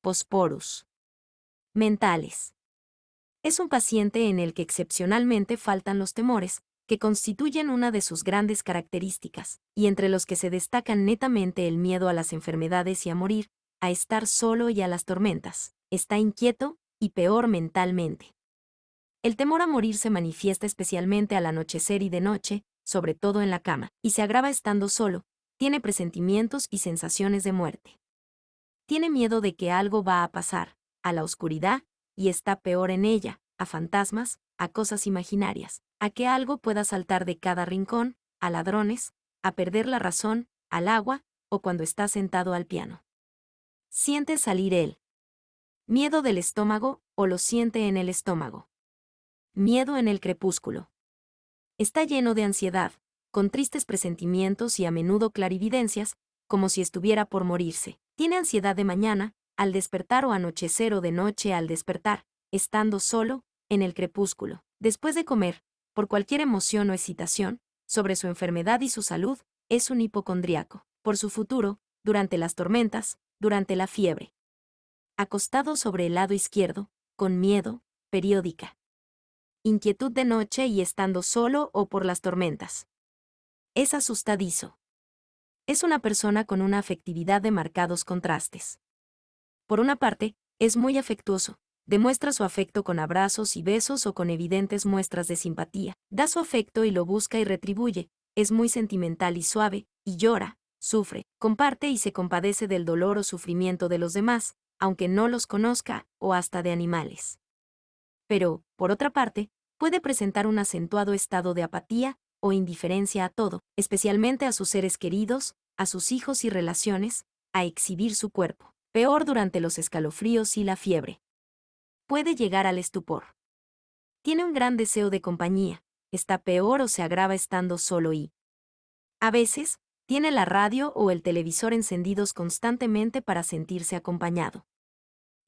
Posporus. Mentales. Es un paciente en el que excepcionalmente faltan los temores, que constituyen una de sus grandes características, y entre los que se destacan netamente el miedo a las enfermedades y a morir, a estar solo y a las tormentas. Está inquieto y peor mentalmente. El temor a morir se manifiesta especialmente al anochecer y de noche, sobre todo en la cama, y se agrava estando solo. Tiene presentimientos y sensaciones de muerte. Tiene miedo de que algo va a pasar, a la oscuridad, y está peor en ella, a fantasmas, a cosas imaginarias, a que algo pueda saltar de cada rincón, a ladrones, a perder la razón, al agua, o cuando está sentado al piano. Siente salir él. Miedo del estómago, o lo siente en el estómago. Miedo en el crepúsculo. Está lleno de ansiedad, con tristes presentimientos y a menudo clarividencias, como si estuviera por morirse. Tiene ansiedad de mañana, al despertar o anochecer o de noche al despertar, estando solo, en el crepúsculo. Después de comer, por cualquier emoción o excitación, sobre su enfermedad y su salud, es un hipocondríaco. Por su futuro, durante las tormentas, durante la fiebre. Acostado sobre el lado izquierdo, con miedo, periódica. Inquietud de noche y estando solo o por las tormentas. Es asustadizo. Es una persona con una afectividad de marcados contrastes. Por una parte, es muy afectuoso, demuestra su afecto con abrazos y besos o con evidentes muestras de simpatía, da su afecto y lo busca y retribuye, es muy sentimental y suave, y llora, sufre, comparte y se compadece del dolor o sufrimiento de los demás, aunque no los conozca, o hasta de animales. Pero, por otra parte, puede presentar un acentuado estado de apatía o indiferencia a todo, especialmente a sus seres queridos, a sus hijos y relaciones, a exhibir su cuerpo, peor durante los escalofríos y la fiebre. Puede llegar al estupor. Tiene un gran deseo de compañía, está peor o se agrava estando solo y, a veces, tiene la radio o el televisor encendidos constantemente para sentirse acompañado.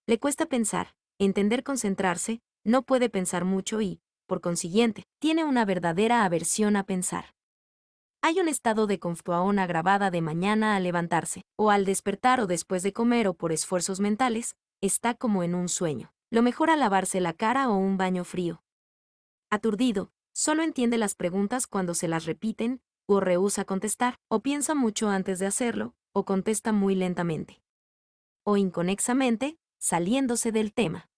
Le cuesta pensar, entender, concentrarse, no puede pensar mucho y, por consiguiente, tiene una verdadera aversión a pensar. Hay un estado de confusión agravada de mañana al levantarse, o al despertar o después de comer o por esfuerzos mentales, está como en un sueño. Lo mejor a lavarse la cara o un baño frío. Aturdido, solo entiende las preguntas cuando se las repiten, o rehúsa contestar, o piensa mucho antes de hacerlo, o contesta muy lentamente. O inconexamente, saliéndose del tema.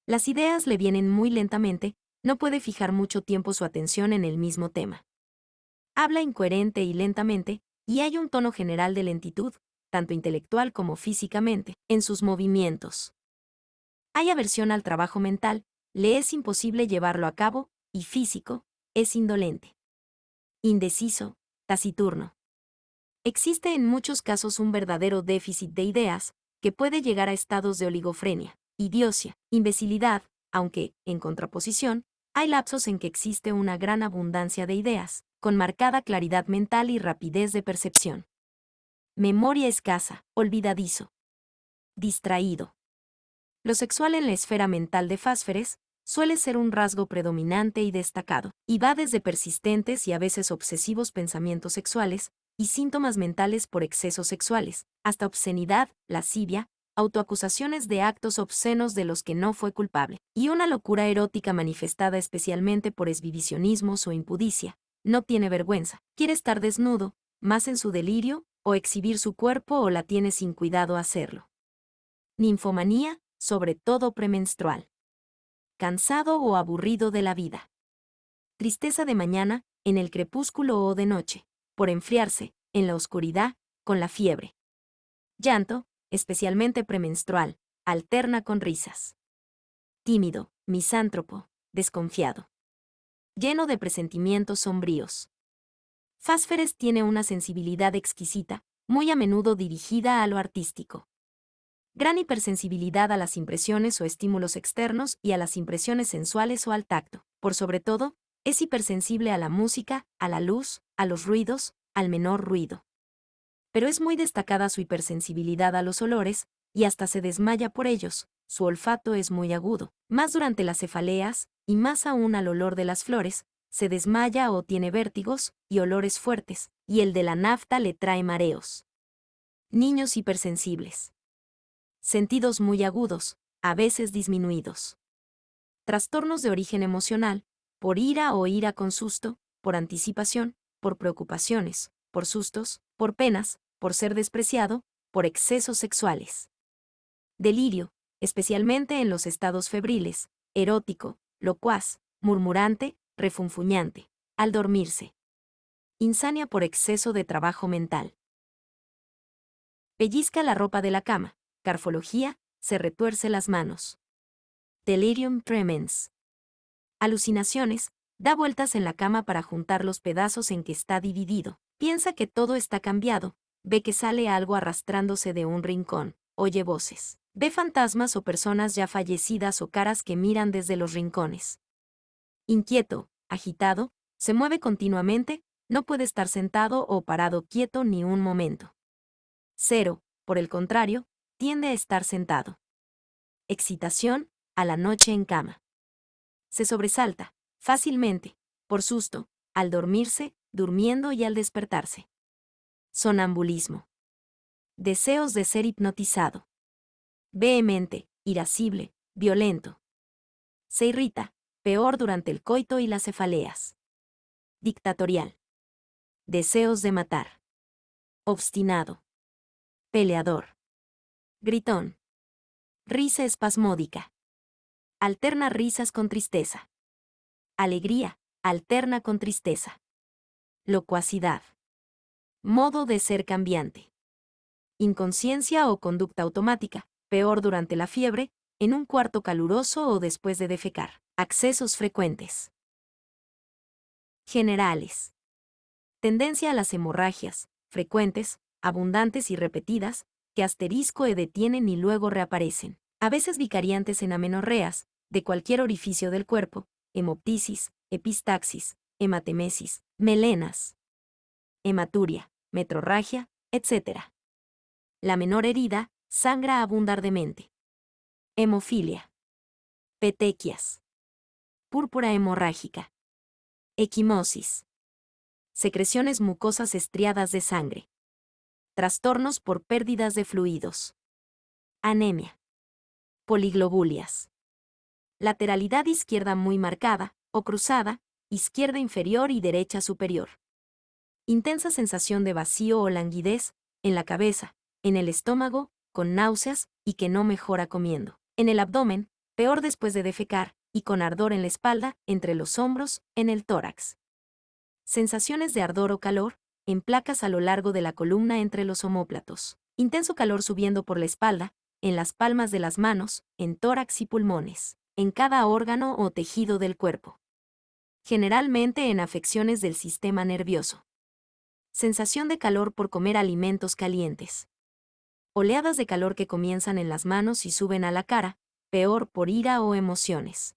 Las ideas le vienen muy lentamente, no puede fijar mucho tiempo su atención en el mismo tema. Habla incoherente y lentamente, y hay un tono general de lentitud, tanto intelectual como físicamente, en sus movimientos. Hay aversión al trabajo mental, le es imposible llevarlo a cabo, y físico, es indolente. Indeciso, taciturno. Existe en muchos casos un verdadero déficit de ideas, que puede llegar a estados de oligofrenia, idiocia, imbecilidad, aunque, en contraposición, hay lapsos en que existe una gran abundancia de ideas, con marcada claridad mental y rapidez de percepción. Memoria escasa, olvidadizo. Distraído. Lo sexual en la esfera mental de Fásferes suele ser un rasgo predominante y destacado, y va desde persistentes y a veces obsesivos pensamientos sexuales, y síntomas mentales por excesos sexuales, hasta obscenidad, lascivia, autoacusaciones de actos obscenos de los que no fue culpable, y una locura erótica manifestada especialmente por exhibicionismos o impudicia. No tiene vergüenza, quiere estar desnudo, más en su delirio, o exhibir su cuerpo o la tiene sin cuidado hacerlo. Ninfomanía, sobre todo premenstrual. Cansado o aburrido de la vida. Tristeza de mañana, en el crepúsculo o de noche, por enfriarse, en la oscuridad, con la fiebre. Llanto, especialmente premenstrual, alterna con risas. Tímido, misántropo, desconfiado. Lleno de presentimientos sombríos. Fásferes tiene una sensibilidad exquisita, muy a menudo dirigida a lo artístico. Gran hipersensibilidad a las impresiones o estímulos externos y a las impresiones sensuales o al tacto. Por sobre todo, es hipersensible a la música, a la luz, a los ruidos, al menor ruido. Pero es muy destacada su hipersensibilidad a los olores, y hasta se desmaya por ellos. Su olfato es muy agudo, más durante las cefaleas, y más aún al olor de las flores, se desmaya o tiene vértigos, y olores fuertes, y el de la nafta le trae mareos. Niños hipersensibles. Sentidos muy agudos, a veces disminuidos. Trastornos de origen emocional, por ira o ira con susto, por anticipación, por preocupaciones, por sustos, por penas, por ser despreciado, por excesos sexuales. Delirio, especialmente en los estados febriles, erótico, locuaz, murmurante, refunfuñante, al dormirse. Insania por exceso de trabajo mental. Pellizca la ropa de la cama, carfología, se retuerce las manos. Delirium tremens. Alucinaciones, da vueltas en la cama para juntar los pedazos en que está dividido. Piensa que todo está cambiado, ve que sale algo arrastrándose de un rincón, oye voces, ve fantasmas o personas ya fallecidas o caras que miran desde los rincones. Inquieto, agitado, se mueve continuamente, no puede estar sentado o parado quieto ni un momento. 0, por el contrario, tiende a estar sentado. Excitación, a la noche en cama. Se sobresalta, fácilmente, por susto, al dormirse, durmiendo y al despertarse. Sonambulismo. Deseos de ser hipnotizado. Vehemente, irascible, violento. Se irrita, peor durante el coito y las cefaleas. Dictatorial. Deseos de matar. Obstinado. Peleador. Gritón. Risa espasmódica. Alterna risas con tristeza. Alegría, alterna con tristeza. Locuacidad. Modo de ser cambiante. Inconsciencia o conducta automática, peor durante la fiebre, en un cuarto caluroso o después de defecar. Accesos frecuentes. Generales. Tendencia a las hemorragias, frecuentes, abundantes y repetidas, que asterisco detienen y luego reaparecen. A veces vicariantes en amenorreas, de cualquier orificio del cuerpo, hemoptisis, epistaxis, hematemesis, melenas, hematuria, metrorragia, etc. La menor herida, sangra abundantemente. Hemofilia. Petequias. Púrpura hemorrágica. Equimosis. Secreciones mucosas estriadas de sangre. Trastornos por pérdidas de fluidos. Anemia. Poliglobulias. Lateralidad izquierda muy marcada, o cruzada, izquierda inferior y derecha superior. Intensa sensación de vacío o languidez, en la cabeza, en el estómago, con náuseas, y que no mejora comiendo. En el abdomen, peor después de defecar, y con ardor en la espalda, entre los hombros, en el tórax. Sensaciones de ardor o calor, en placas a lo largo de la columna entre los omóplatos. Intenso calor subiendo por la espalda, en las palmas de las manos, en tórax y pulmones, en cada órgano o tejido del cuerpo. Generalmente en afecciones del sistema nervioso. Sensación de calor por comer alimentos calientes. Oleadas de calor que comienzan en las manos y suben a la cara, peor por ira o emociones.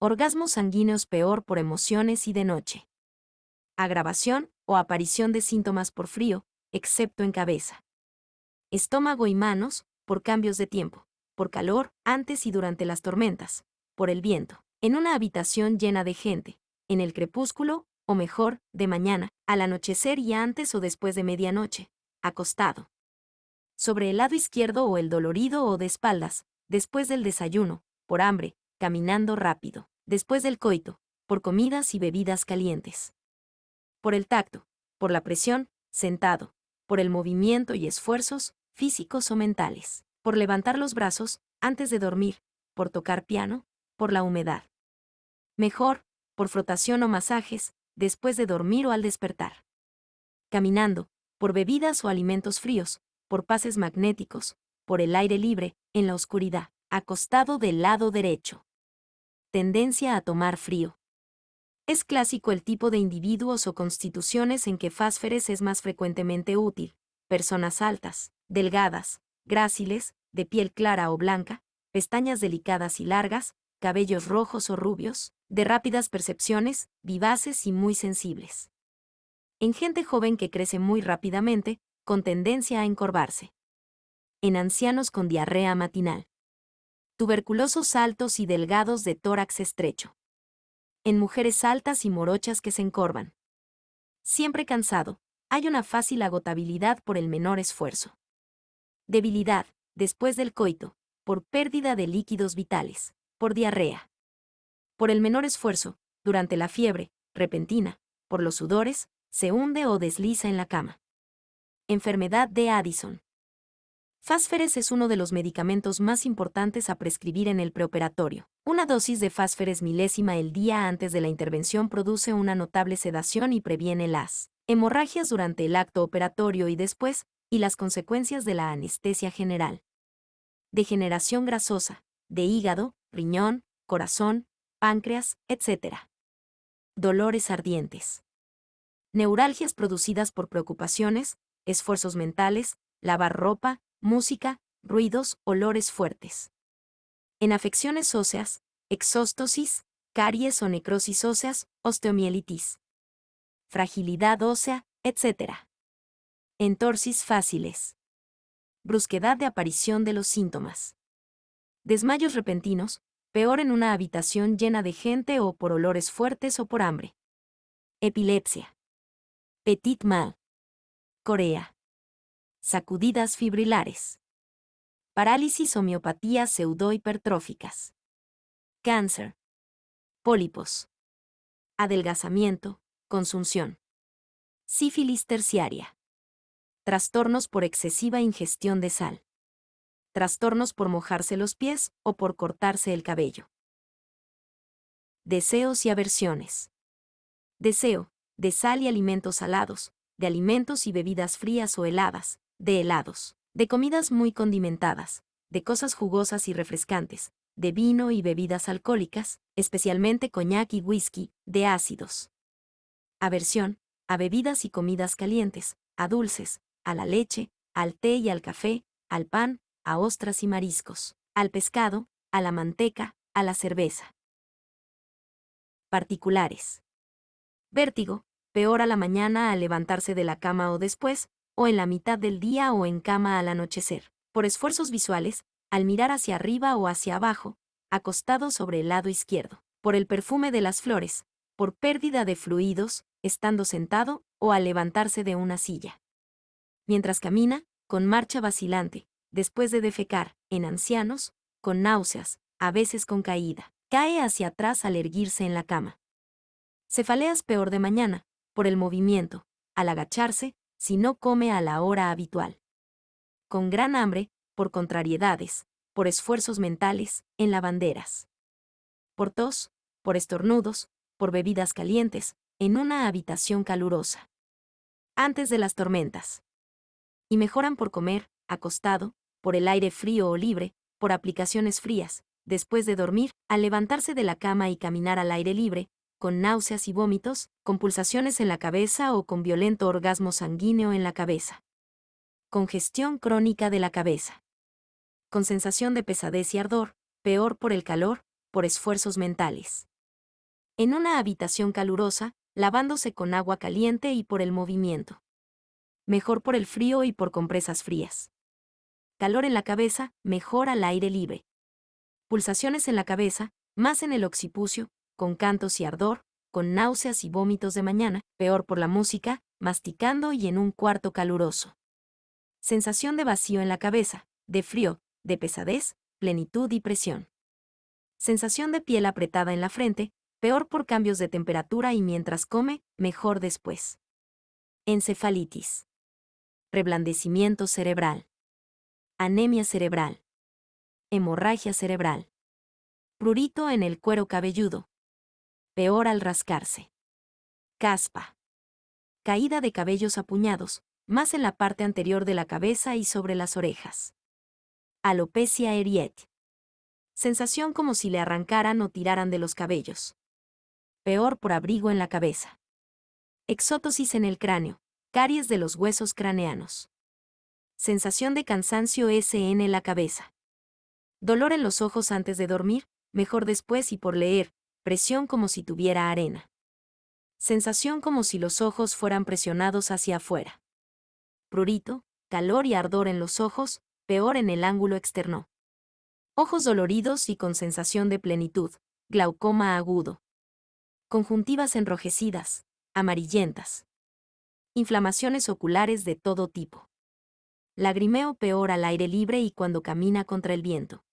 Orgasmos sanguíneos peor por emociones y de noche. Agravación o aparición de síntomas por frío, excepto en cabeza. Estómago y manos, por cambios de tiempo, por calor, antes y durante las tormentas, por el viento, en una habitación llena de gente, en el crepúsculo, o mejor, de mañana, al anochecer y antes o después de medianoche, acostado. Sobre el lado izquierdo o el dolorido o de espaldas, después del desayuno, por hambre, caminando rápido, después del coito, por comidas y bebidas calientes. Por el tacto, por la presión, sentado, por el movimiento y esfuerzos, físicos o mentales, por levantar los brazos, antes de dormir, por tocar piano, por la humedad. Mejor, por frotación o masajes, después de dormir o al despertar. Caminando, por bebidas o alimentos fríos, por pases magnéticos, por el aire libre, en la oscuridad, acostado del lado derecho. Tendencia a tomar frío. Es clásico el tipo de individuos o constituciones en que fásferes es más frecuentemente útil. Personas altas, delgadas, gráciles, de piel clara o blanca, pestañas delicadas y largas, cabellos rojos o rubios, de rápidas percepciones, vivaces y muy sensibles. En gente joven que crece muy rápidamente, con tendencia a encorvarse. En ancianos con diarrea matinal. Tuberculosos altos y delgados de tórax estrecho. En mujeres altas y morochas que se encorvan. Siempre cansado, hay una fácil agotabilidad por el menor esfuerzo. Debilidad, después del coito, por pérdida de líquidos vitales, por diarrea. Por el menor esfuerzo, durante la fiebre, repentina, por los sudores, se hunde o desliza en la cama. Enfermedad de Addison. Fásferes es uno de los medicamentos más importantes a prescribir en el preoperatorio. Una dosis de fásferes milésima el día antes de la intervención produce una notable sedación y previene las hemorragias durante el acto operatorio y después, y las consecuencias de la anestesia general. Degeneración grasosa, de hígado, riñón, corazón, páncreas, etc. Dolores ardientes. Neuralgias producidas por preocupaciones, esfuerzos mentales, lavar ropa, música, ruidos, olores fuertes. En afecciones óseas, exóstosis, caries o necrosis óseas, osteomielitis. Fragilidad ósea, etc. Entorsis fáciles. Brusquedad de aparición de los síntomas. Desmayos repentinos, peor en una habitación llena de gente o por olores fuertes o por hambre. Epilepsia. Petit mal. Corea. Sacudidas fibrilares. Parálisis o miopatías pseudohipertróficas. Cáncer. Pólipos. Adelgazamiento, consunción. Sífilis terciaria. Trastornos por excesiva ingestión de sal. Trastornos por mojarse los pies o por cortarse el cabello. Deseos y aversiones. Deseo, de sal y alimentos salados, de alimentos y bebidas frías o heladas, de helados, de comidas muy condimentadas, de cosas jugosas y refrescantes, de vino y bebidas alcohólicas, especialmente coñac y whisky, de ácidos. Aversión, a bebidas y comidas calientes, a dulces, a la leche, al té y al café, al pan, a ostras y mariscos, al pescado, a la manteca, a la cerveza. Particulares. Vértigo, peor a la mañana al levantarse de la cama o después, o en la mitad del día o en cama al anochecer, por esfuerzos visuales, al mirar hacia arriba o hacia abajo, acostado sobre el lado izquierdo, por el perfume de las flores, por pérdida de fluidos, estando sentado o al levantarse de una silla. Mientras camina, con marcha vacilante, después de defecar, en ancianos, con náuseas, a veces con caída, cae hacia atrás al erguirse en la cama. Cefaleas peor de mañana, por el movimiento, al agacharse, si no come a la hora habitual. Con gran hambre, por contrariedades, por esfuerzos mentales, en lavanderas. Por tos, por estornudos, por bebidas calientes, en una habitación calurosa. Antes de las tormentas. Y mejoran por comer, acostado, por el aire frío o libre, por aplicaciones frías, después de dormir, al levantarse de la cama y caminar al aire libre, con náuseas y vómitos, con pulsaciones en la cabeza o con violento orgasmo sanguíneo en la cabeza. Congestión crónica de la cabeza. Con sensación de pesadez y ardor, peor por el calor, por esfuerzos mentales. En una habitación calurosa, lavándose con agua caliente y por el movimiento. Mejor por el frío y por compresas frías. Calor en la cabeza, mejor al aire libre. Pulsaciones en la cabeza, más en el occipucio, con cantos y ardor, con náuseas y vómitos de mañana, peor por la música, masticando y en un cuarto caluroso. Sensación de vacío en la cabeza, de frío, de pesadez, plenitud y presión. Sensación de piel apretada en la frente, peor por cambios de temperatura y mientras come, mejor después. Encefalitis. Reblandecimiento cerebral. Anemia cerebral. Hemorragia cerebral. Prurito en el cuero cabelludo. Peor al rascarse. Caspa. Caída de cabellos a puñados, más en la parte anterior de la cabeza y sobre las orejas. Alopecia Eriet. Sensación como si le arrancaran o tiraran de los cabellos. Peor por abrigo en la cabeza. Exótosis en el cráneo, caries de los huesos craneanos. Sensación de cansancio en la cabeza. Dolor en los ojos antes de dormir, mejor después y por leer, presión como si tuviera arena. Sensación como si los ojos fueran presionados hacia afuera. Prurito, calor y ardor en los ojos, peor en el ángulo externo. Ojos doloridos y con sensación de plenitud, glaucoma agudo. Conjuntivas enrojecidas, amarillentas. Inflamaciones oculares de todo tipo. Lagrimeo peor al aire libre y cuando camina contra el viento.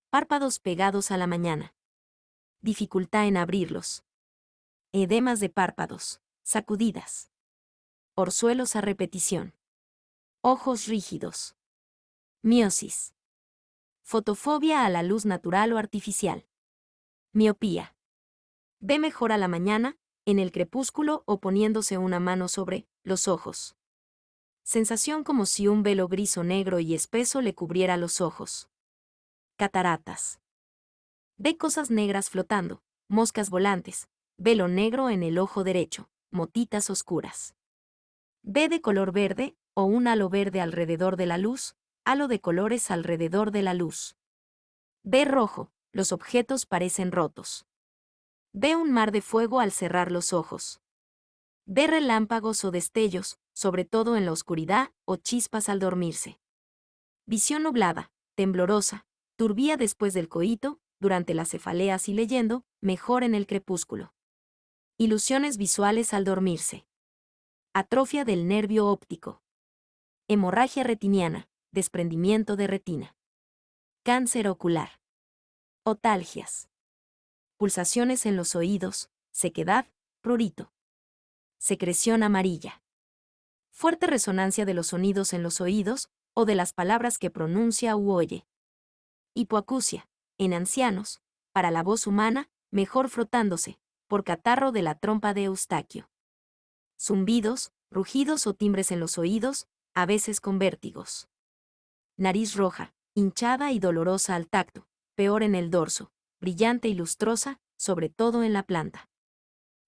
Párpados pegados a la mañana. Dificultad en abrirlos. Edemas de párpados. Sacudidas. Orzuelos a repetición. Ojos rígidos. Miosis. Fotofobia a la luz natural o artificial. Miopía. Ve mejor a la mañana, en el crepúsculo o poniéndose una mano sobre los ojos. Sensación como si un velo gris o negro y espeso le cubriera los ojos. Cataratas. Ve cosas negras flotando, moscas volantes, velo negro en el ojo derecho, motitas oscuras. Ve de color verde, o un halo verde alrededor de la luz, halo de colores alrededor de la luz. Ve rojo, los objetos parecen rotos. Ve un mar de fuego al cerrar los ojos. Ve relámpagos o destellos, sobre todo en la oscuridad, o chispas al dormirse. Visión nublada, temblorosa, turbia después del coíto, durante las cefaleas y leyendo, mejor en el crepúsculo. Ilusiones visuales al dormirse. Atrofia del nervio óptico. Hemorragia retiniana, desprendimiento de retina. Cáncer ocular. Otalgias. Pulsaciones en los oídos, sequedad, prurito. Secreción amarilla. Fuerte resonancia de los sonidos en los oídos, o de las palabras que pronuncia u oye. Hipoacusia, en ancianos, para la voz humana, mejor frotándose, por catarro de la trompa de Eustaquio. Zumbidos, rugidos o timbres en los oídos, a veces con vértigos. Nariz roja, hinchada y dolorosa al tacto, peor en el dorso, brillante y lustrosa, sobre todo en la planta.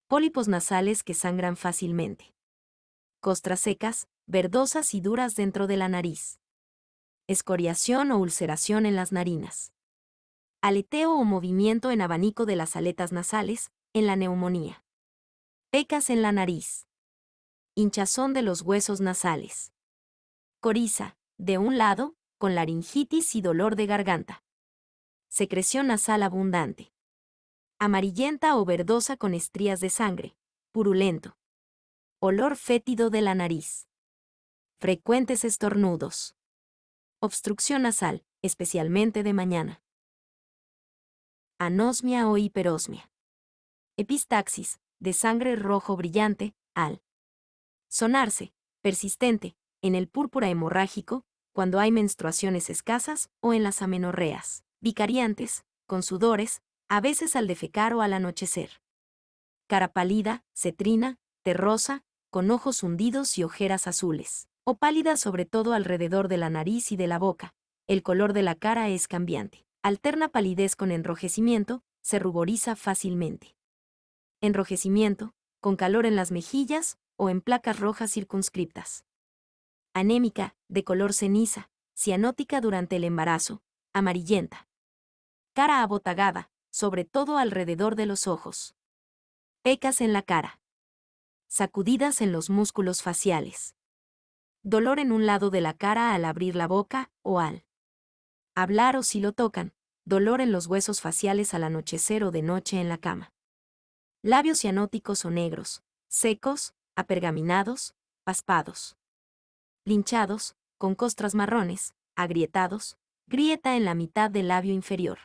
Pólipos nasales que sangran fácilmente. Costras secas, verdosas y duras dentro de la nariz. Escoriación o ulceración en las narinas. Aleteo o movimiento en abanico de las aletas nasales, en la neumonía. Pecas en la nariz. Hinchazón de los huesos nasales. Coriza, de un lado, con laringitis y dolor de garganta. Secreción nasal abundante. Amarillenta o verdosa con estrías de sangre, purulento. Olor fétido de la nariz. Frecuentes estornudos. Obstrucción nasal, especialmente de mañana. Anosmia o hiperosmia. Epistaxis, de sangre rojo brillante, al sonarse, persistente, en el púrpura hemorrágico, cuando hay menstruaciones escasas o en las amenorreas. Vicariantes, con sudores, a veces al defecar o al anochecer. Cara pálida, cetrina, terrosa, con ojos hundidos y ojeras azules, o pálida sobre todo alrededor de la nariz y de la boca. El color de la cara es cambiante. Alterna palidez con enrojecimiento, se ruboriza fácilmente. Enrojecimiento, con calor en las mejillas o en placas rojas circunscriptas. Anémica, de color ceniza, cianótica durante el embarazo, amarillenta. Cara abotagada, sobre todo alrededor de los ojos. Pecas en la cara. Sacudidas en los músculos faciales. Dolor en un lado de la cara al abrir la boca o al hablar o si lo tocan. Dolor en los huesos faciales al anochecer o de noche en la cama. Labios cianóticos o negros, secos, apergaminados, paspados. Linchados, con costras marrones, agrietados, grieta en la mitad del labio inferior.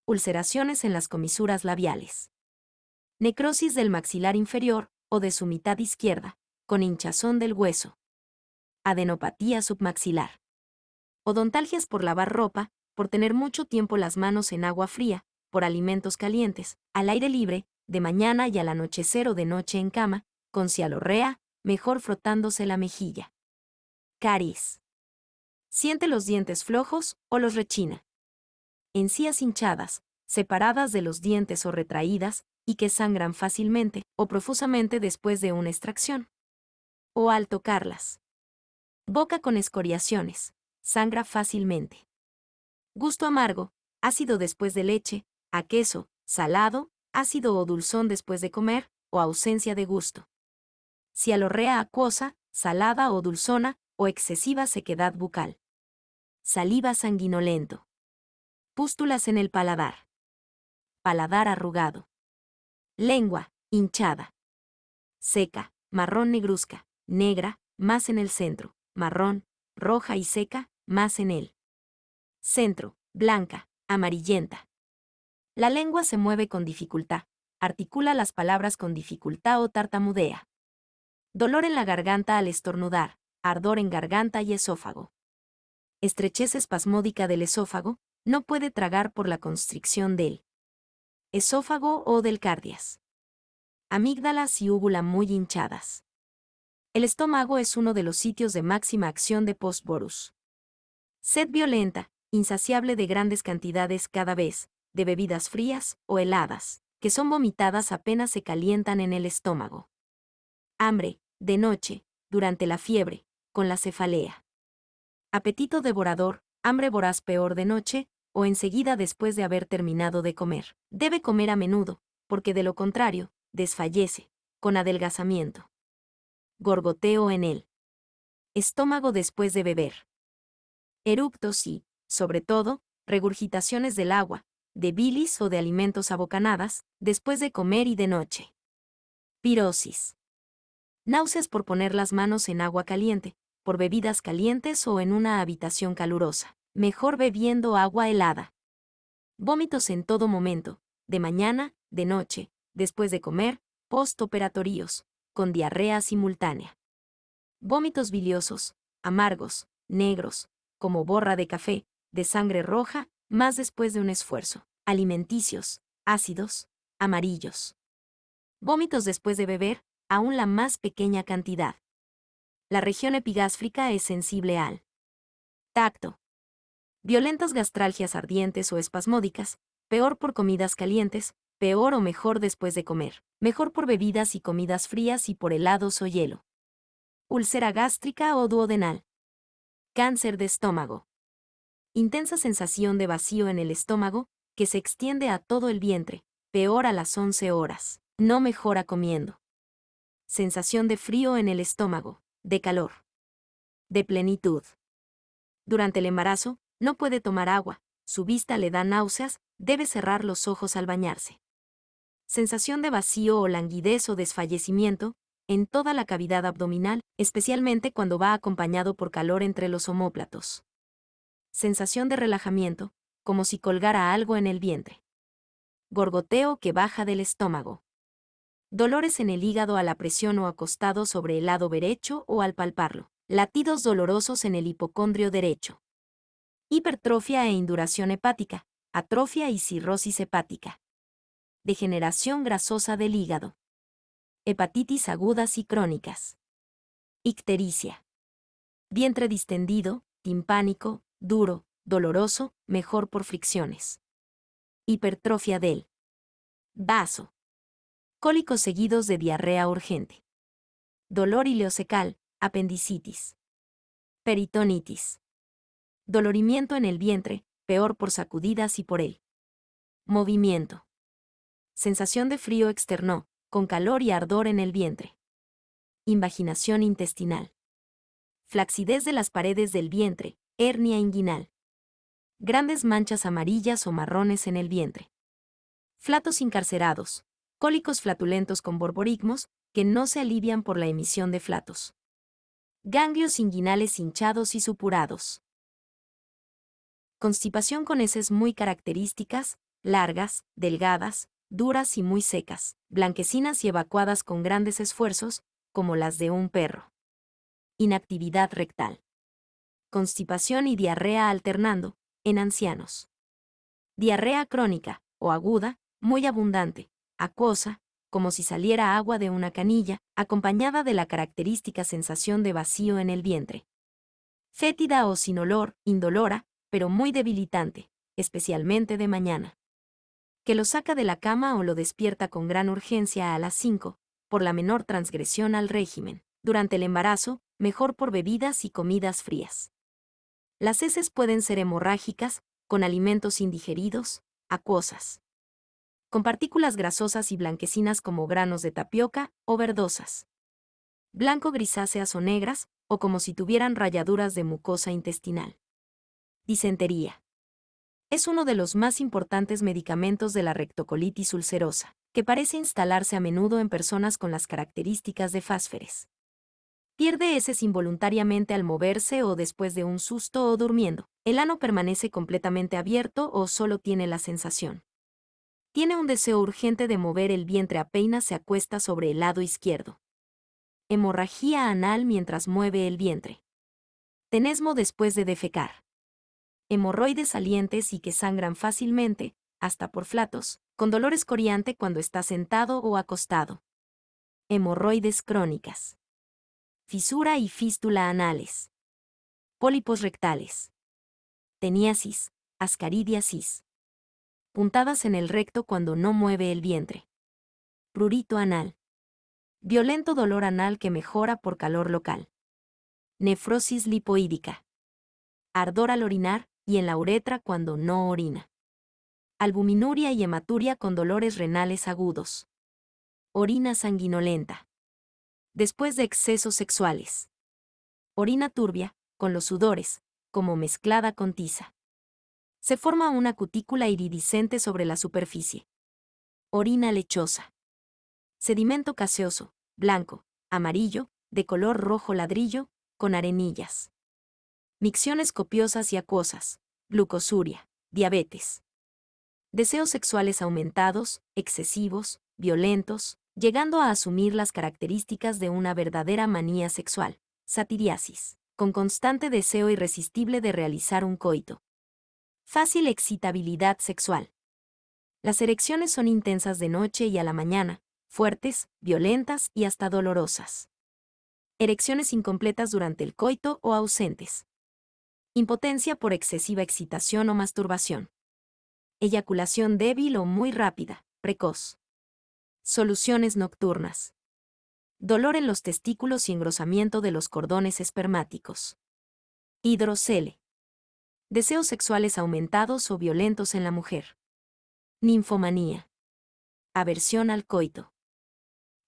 Ulceraciones en las comisuras labiales. Necrosis del maxilar inferior, o de su mitad izquierda, con hinchazón del hueso. Adenopatía submaxilar. Odontalgias por lavar ropa, por tener mucho tiempo las manos en agua fría, por alimentos calientes, al aire libre, de mañana y al anochecer o de noche en cama, con cialorrea, mejor frotándose la mejilla. Caries. Siente los dientes flojos o los rechina. Encías hinchadas, separadas de los dientes o retraídas, y que sangran fácilmente o profusamente después de una extracción. O al tocarlas. Boca con escoriaciones, sangra fácilmente. Gusto amargo, ácido después de leche, a queso, salado, ácido o dulzón después de comer, o ausencia de gusto. Cialorrea acuosa, salada o dulzona, o excesiva sequedad bucal. Saliva sanguinolento. Pústulas en el paladar. Paladar arrugado. Lengua, hinchada. Seca, marrón negruzca, negra, más en el centro, marrón, roja y seca, más en el centro, blanca, amarillenta. La lengua se mueve con dificultad, articula las palabras con dificultad o tartamudea. Dolor en la garganta al estornudar, ardor en garganta y esófago. Estrechez espasmódica del esófago, no puede tragar por la constricción del esófago o del cardias. Amígdalas y úvula muy hinchadas. El estómago es uno de los sitios de máxima acción de Postborus. Sed violenta, insaciable de grandes cantidades cada vez, de bebidas frías o heladas, que son vomitadas apenas se calientan en el estómago. Hambre, de noche, durante la fiebre, con la cefalea. Apetito devorador, hambre voraz peor de noche, o enseguida después de haber terminado de comer. Debe comer a menudo, porque de lo contrario, desfallece, con adelgazamiento. Gorgoteo en el estómago después de beber. Eructos y, sobre todo, regurgitaciones del agua, de bilis o de alimentos a bocanadas, después de comer y de noche. Pirosis. Náuseas por poner las manos en agua caliente, por bebidas calientes o en una habitación calurosa. Mejor bebiendo agua helada. Vómitos en todo momento, de mañana, de noche, después de comer, postoperatorios, con diarrea simultánea. Vómitos biliosos, amargos, negros, como borra de café, de sangre roja, más después de un esfuerzo. Alimenticios, ácidos, amarillos. Vómitos después de beber, aún la más pequeña cantidad. La región epigástrica es sensible al tacto. Violentas gastralgias ardientes o espasmódicas, peor por comidas calientes, peor o mejor después de comer, mejor por bebidas y comidas frías y por helados o hielo. Úlcera gástrica o duodenal. Cáncer de estómago. Intensa sensación de vacío en el estómago, que se extiende a todo el vientre, peor a las 11 horas. No mejora comiendo. Sensación de frío en el estómago, de calor. De plenitud. Durante el embarazo, no puede tomar agua, su vista le da náuseas, debe cerrar los ojos al bañarse. Sensación de vacío o languidez o desfallecimiento, en toda la cavidad abdominal, especialmente cuando va acompañado por calor entre los omóplatos. Sensación de relajamiento, como si colgara algo en el vientre. Gorgoteo que baja del estómago. Dolores en el hígado a la presión o acostado sobre el lado derecho o al palparlo. Latidos dolorosos en el hipocondrio derecho. Hipertrofia e induración hepática, atrofia y cirrosis hepática. Degeneración grasosa del hígado. Hepatitis agudas y crónicas. Ictericia. Vientre distendido, timpánico, duro, doloroso, mejor por fricciones. Hipertrofia del vaso. Cólicos seguidos de diarrea urgente. Dolor ileocecal, apendicitis. Peritonitis. Dolorimiento en el vientre, peor por sacudidas y por el movimiento. Sensación de frío externo, con calor y ardor en el vientre. Invaginación intestinal. Flacidez de las paredes del vientre, hernia inguinal. Grandes manchas amarillas o marrones en el vientre. Flatos incarcerados, cólicos flatulentos con borborigmos, que no se alivian por la emisión de flatos. Ganglios inguinales hinchados y supurados. Constipación con heces muy características, largas, delgadas, duras y muy secas, blanquecinas y evacuadas con grandes esfuerzos, como las de un perro. Inactividad rectal. Constipación y diarrea alternando, en ancianos. Diarrea crónica, o aguda, muy abundante, acuosa, como si saliera agua de una canilla, acompañada de la característica sensación de vacío en el vientre. Fétida o sin olor, indolora, pero muy debilitante, especialmente de mañana. Que lo saca de la cama o lo despierta con gran urgencia a las 5, por la menor transgresión al régimen. Durante el embarazo, mejor por bebidas y comidas frías. Las heces pueden ser hemorrágicas, con alimentos indigeridos, acuosas. Con partículas grasosas y blanquecinas como granos de tapioca o verdosas. Blanco-grisáceas o negras, o como si tuvieran rayaduras de mucosa intestinal. Disentería. Es uno de los más importantes medicamentos de la rectocolitis ulcerosa, que parece instalarse a menudo en personas con las características de Fásferes. Pierde heces involuntariamente al moverse o después de un susto o durmiendo. El ano permanece completamente abierto o solo tiene la sensación. Tiene un deseo urgente de mover el vientre apenas se acuesta sobre el lado izquierdo. Hemorragia anal mientras mueve el vientre. Tenesmo después de defecar. Hemorroides salientes y que sangran fácilmente, hasta por flatos, con dolor escoriante cuando está sentado o acostado. Hemorroides crónicas. Fisura y fístula anales. Pólipos rectales. Teniasis, ascaridiasis. Puntadas en el recto cuando no mueve el vientre. Prurito anal. Violento dolor anal que mejora por calor local. Nefrosis lipoídica. Ardor al orinar y en la uretra cuando no orina. Albuminuria y hematuria con dolores renales agudos. Orina sanguinolenta. Después de excesos sexuales. Orina turbia, con los sudores, como mezclada con tiza. Se forma una cutícula iridiscente sobre la superficie. Orina lechosa. Sedimento gaseoso, blanco, amarillo, de color rojo ladrillo, con arenillas. Micciones copiosas y acuosas, glucosuria, diabetes. Deseos sexuales aumentados, excesivos, violentos, llegando a asumir las características de una verdadera manía sexual, satiriasis, con constante deseo irresistible de realizar un coito. Fácil excitabilidad sexual. Las erecciones son intensas de noche y a la mañana, fuertes, violentas y hasta dolorosas. Erecciones incompletas durante el coito o ausentes. Impotencia por excesiva excitación o masturbación. Eyaculación débil o muy rápida, precoz. Soluciones nocturnas. Dolor en los testículos y engrosamiento de los cordones espermáticos. Hidrocele. Deseos sexuales aumentados o violentos en la mujer. Ninfomanía. Aversión al coito.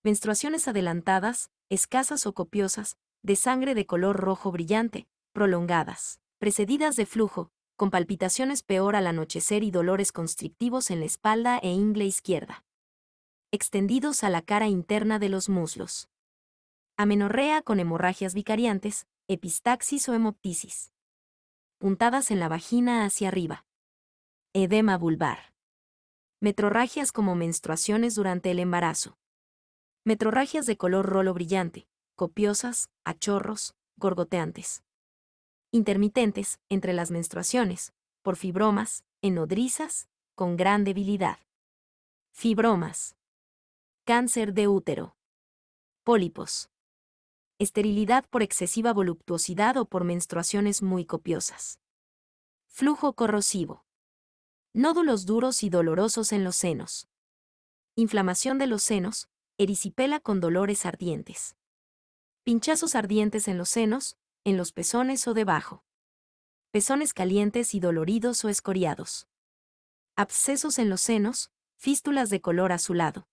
Menstruaciones adelantadas, escasas o copiosas, de sangre de color rojo brillante, prolongadas, precedidas de flujo, con palpitaciones peor al anochecer y dolores constrictivos en la espalda e ingle izquierda. Extendidos a la cara interna de los muslos. Amenorrea con hemorragias vicariantes, epistaxis o hemoptisis. Puntadas en la vagina hacia arriba. Edema vulvar. Metrorragias como menstruaciones durante el embarazo. Metrorragias de color rolo brillante, copiosas, a chorros, gorgoteantes. Intermitentes, entre las menstruaciones, por fibromas, en nodrizas, con gran debilidad. Fibromas. Cáncer de útero. Pólipos. Esterilidad por excesiva voluptuosidad o por menstruaciones muy copiosas. Flujo corrosivo. Nódulos duros y dolorosos en los senos. Inflamación de los senos, erisipela con dolores ardientes. Pinchazos ardientes en los senos, en los pezones o debajo. Pezones calientes y doloridos o escoriados. Abscesos en los senos, fístulas de color azulado.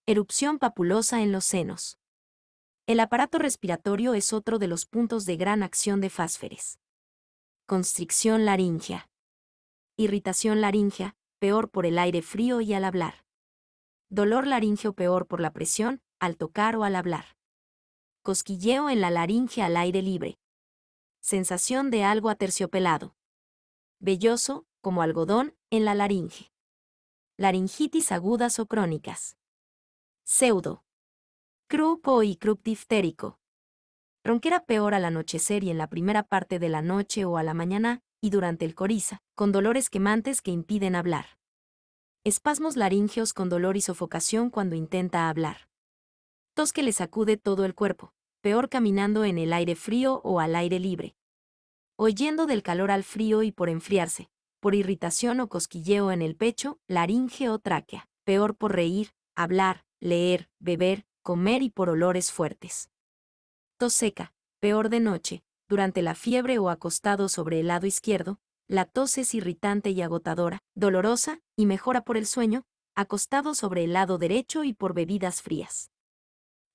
Erupción papulosa en los senos. El aparato respiratorio es otro de los puntos de gran acción de Fásferes. Constricción laríngea. Irritación laríngea, peor por el aire frío y al hablar. Dolor laríngeo peor por la presión, al tocar o al hablar. Cosquilleo en la laringe al aire libre. Sensación de algo aterciopelado. Velloso, como algodón, en la laringe. Laringitis agudas o crónicas. Pseudo. Croup o croup diftérico. Ronquera peor al anochecer y en la primera parte de la noche o a la mañana, y durante el coriza, con dolores quemantes que impiden hablar. Espasmos laringeos con dolor y sofocación cuando intenta hablar. Tos que le sacude todo el cuerpo, peor caminando en el aire frío o al aire libre. Oyendo del calor al frío y por enfriarse, por irritación o cosquilleo en el pecho, laringe o tráquea, peor por reír, hablar, leer, beber, comer y por olores fuertes. Tos seca, peor de noche, durante la fiebre o acostado sobre el lado izquierdo, la tos es irritante y agotadora, dolorosa, y mejora por el sueño, acostado sobre el lado derecho y por bebidas frías.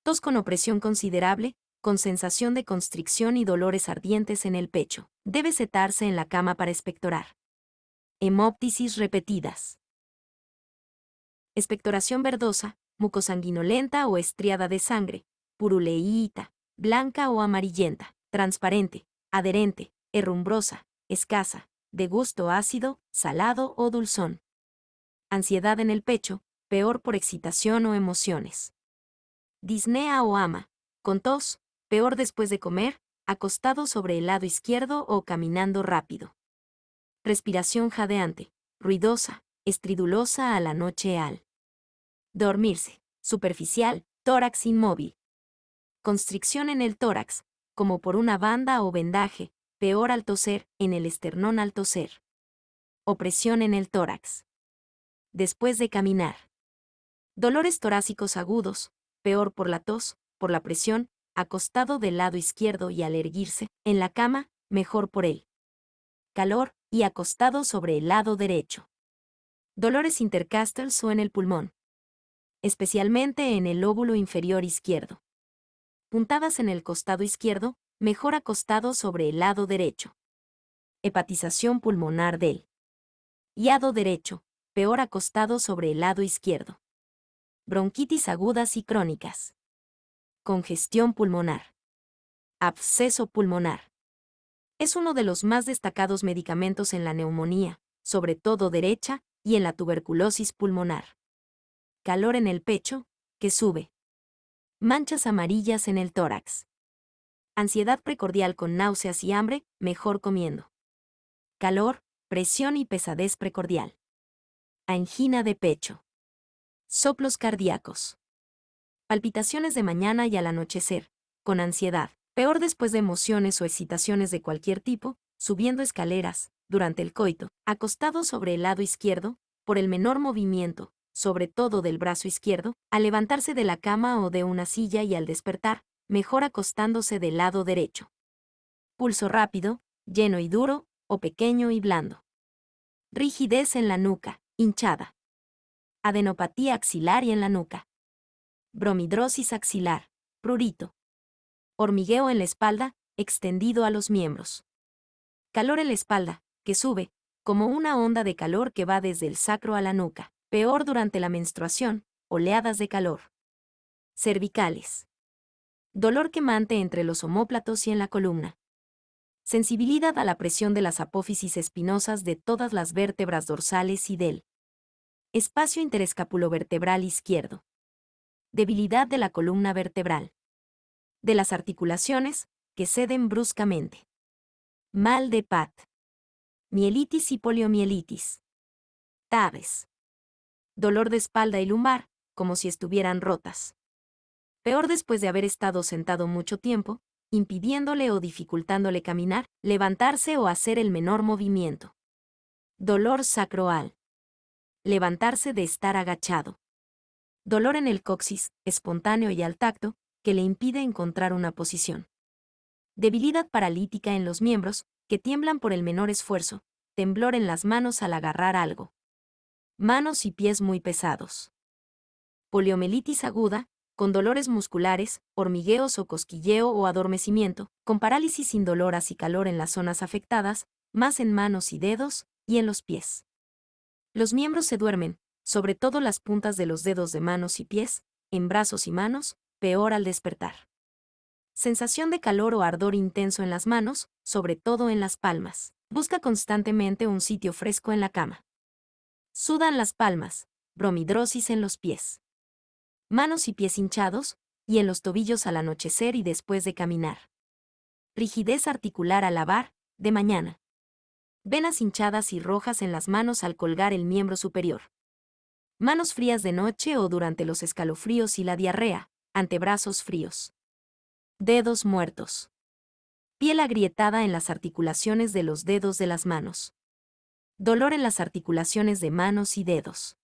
Tos con opresión considerable, con sensación de constricción y dolores ardientes en el pecho. Debe setarse en la cama para expectorar. Hemoptisis repetidas. Expectoración verdosa, mucosanguinolenta o estriada de sangre, puruleíta, blanca o amarillenta, transparente, adherente, herrumbrosa, escasa, de gusto ácido, salado o dulzón. Ansiedad en el pecho, peor por excitación o emociones. Disnea o ama, con tos, peor después de comer, acostado sobre el lado izquierdo o caminando rápido. Respiración jadeante, ruidosa, estridulosa a la noche al dormirse, superficial, tórax inmóvil. Constricción en el tórax, como por una banda o vendaje, peor al toser, en el esternón al toser. Opresión en el tórax. Después de caminar. Dolores torácicos agudos, peor por la tos, por la presión, acostado del lado izquierdo y al erguirse, en la cama, mejor por él. Calor, y acostado sobre el lado derecho. Dolores intercostales o en el pulmón. Especialmente en el lóbulo inferior izquierdo. Puntadas en el costado izquierdo, mejor acostado sobre el lado derecho. Hepatización pulmonar del lado derecho, peor acostado sobre el lado izquierdo. Bronquitis agudas y crónicas. Congestión pulmonar. Absceso pulmonar. Es uno de los más destacados medicamentos en la neumonía, sobre todo derecha, y en la tuberculosis pulmonar. Calor en el pecho, que sube. Manchas amarillas en el tórax. Ansiedad precordial con náuseas y hambre, mejor comiendo. Calor, presión y pesadez precordial. Angina de pecho. Soplos cardíacos. Palpitaciones de mañana y al anochecer, con ansiedad, peor después de emociones o excitaciones de cualquier tipo, subiendo escaleras, durante el coito, acostado sobre el lado izquierdo, por el menor movimiento, sobre todo del brazo izquierdo, al levantarse de la cama o de una silla y al despertar, mejor acostándose del lado derecho. Pulso rápido, lleno y duro, o pequeño y blando. Rigidez en la nuca, hinchada. Adenopatía axilar y en la nuca. Bromidrosis axilar, prurito. Hormigueo en la espalda, extendido a los miembros. Calor en la espalda, que sube, como una onda de calor que va desde el sacro a la nuca, peor durante la menstruación, oleadas de calor. Cervicales. Dolor quemante entre los omóplatos y en la columna. Sensibilidad a la presión de las apófisis espinosas de todas las vértebras dorsales y del espacio interescapulovertebral izquierdo. Debilidad de la columna vertebral. De las articulaciones, que ceden bruscamente. Mal de Pat. Mielitis y poliomielitis. TAVES. Dolor de espalda y lumbar, como si estuvieran rotas. Peor después de haber estado sentado mucho tiempo, impidiéndole o dificultándole caminar, levantarse o hacer el menor movimiento. Dolor sacroal. Levantarse de estar agachado. Dolor en el coxis, espontáneo y al tacto, que le impide encontrar una posición. Debilidad paralítica en los miembros, que tiemblan por el menor esfuerzo, temblor en las manos al agarrar algo. Manos y pies muy pesados. Poliomielitis aguda, con dolores musculares, hormigueos o cosquilleo o adormecimiento, con parálisis indoloras y calor en las zonas afectadas, más en manos y dedos, y en los pies. Los miembros se duermen, sobre todo las puntas de los dedos de manos y pies, en brazos y manos, peor al despertar. Sensación de calor o ardor intenso en las manos, sobre todo en las palmas. Busca constantemente un sitio fresco en la cama. Sudan las palmas, bromidrosis en los pies. Manos y pies hinchados, y en los tobillos al anochecer y después de caminar. Rigidez articular al lavar, de mañana. Venas hinchadas y rojas en las manos al colgar el miembro superior. Manos frías de noche o durante los escalofríos y la diarrea, antebrazos fríos. Dedos muertos. Piel agrietada en las articulaciones de los dedos de las manos. Dolor en las articulaciones de manos y dedos.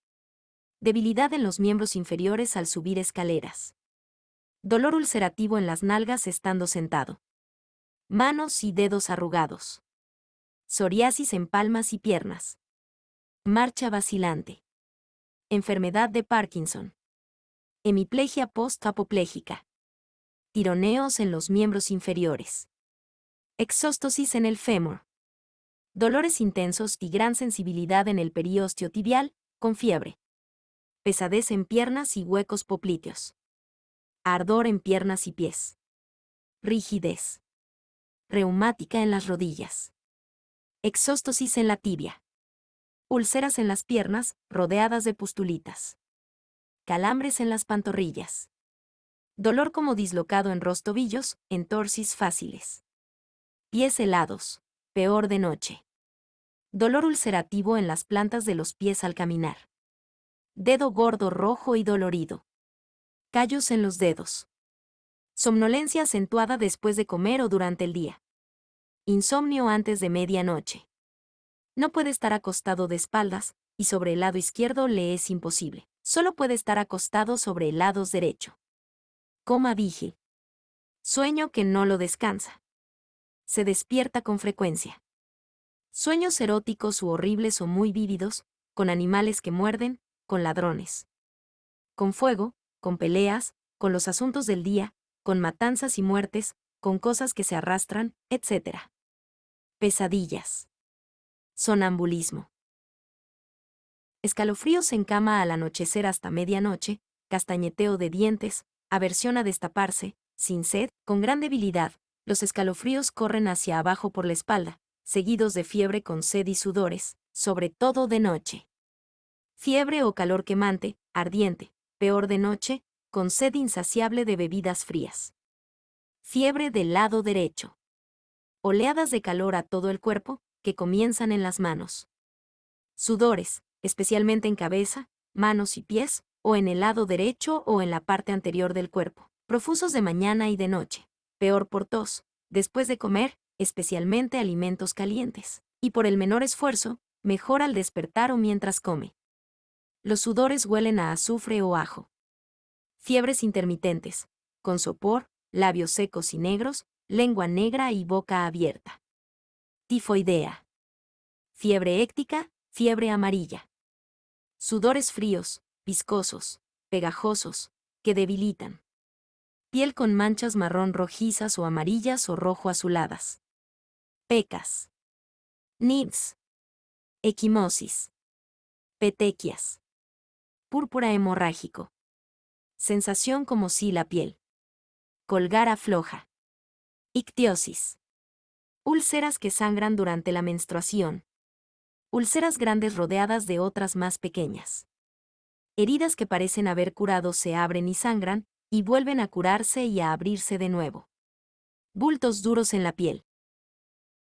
Debilidad en los miembros inferiores al subir escaleras. Dolor ulcerativo en las nalgas estando sentado. Manos y dedos arrugados. Psoriasis en palmas y piernas. Marcha vacilante. Enfermedad de Parkinson. Hemiplegia post-apopléjica. Tironeos en los miembros inferiores. Exóstosis en el fémur. Dolores intensos y gran sensibilidad en el periósteo tibial, con fiebre. Pesadez en piernas y huecos popliteos. Ardor en piernas y pies. rigidez reumática en las rodillas, exóstosis en la tibia, úlceras en las piernas, rodeadas de pustulitas, calambres en las pantorrillas, dolor como dislocado en los tobillos, entorsis fáciles, pies helados, peor de noche, dolor ulcerativo en las plantas de los pies al caminar, dedo gordo rojo y dolorido, callos en los dedos, somnolencia acentuada después de comer o durante el día, insomnio antes de medianoche. No puede estar acostado de espaldas, y sobre el lado izquierdo le es imposible. Solo puede estar acostado sobre el lado derecho. Coma vigil. Sueño que no lo descansa. Se despierta con frecuencia. Sueños eróticos u horribles o muy vívidos, con animales que muerden, con ladrones, con fuego, con peleas, con los asuntos del día, con matanzas y muertes, con cosas que se arrastran, etc. Pesadillas. Sonambulismo. Escalofríos en cama al anochecer hasta medianoche, castañeteo de dientes, aversión a destaparse, sin sed, con gran debilidad, los escalofríos corren hacia abajo por la espalda, seguidos de fiebre con sed y sudores, sobre todo de noche. Fiebre o calor quemante, ardiente, peor de noche, con sed insaciable de bebidas frías. Fiebre del lado derecho. Oleadas de calor a todo el cuerpo, que comienzan en las manos. Sudores, especialmente en cabeza, manos y pies, o en el lado derecho o en la parte anterior del cuerpo, profusos de mañana y de noche, peor por tos, después de comer, especialmente alimentos calientes, y por el menor esfuerzo, mejor al despertar o mientras come. Los sudores huelen a azufre o ajo. Fiebres intermitentes, con sopor, labios secos y negros, lengua negra y boca abierta. Tifoidea. Fiebre héctica, fiebre amarilla. Sudores fríos, viscosos, pegajosos, que debilitan. Piel con manchas marrón rojizas o amarillas o rojo azuladas. Pecas. NIDS. Equimosis. Petequias. Púrpura hemorrágico. Sensación como si la piel. Colgar afloja. Ictiosis. Úlceras que sangran durante la menstruación. Úlceras grandes rodeadas de otras más pequeñas. Heridas que parecen haber curado se abren y sangran, y vuelven a curarse y a abrirse de nuevo. Bultos duros en la piel.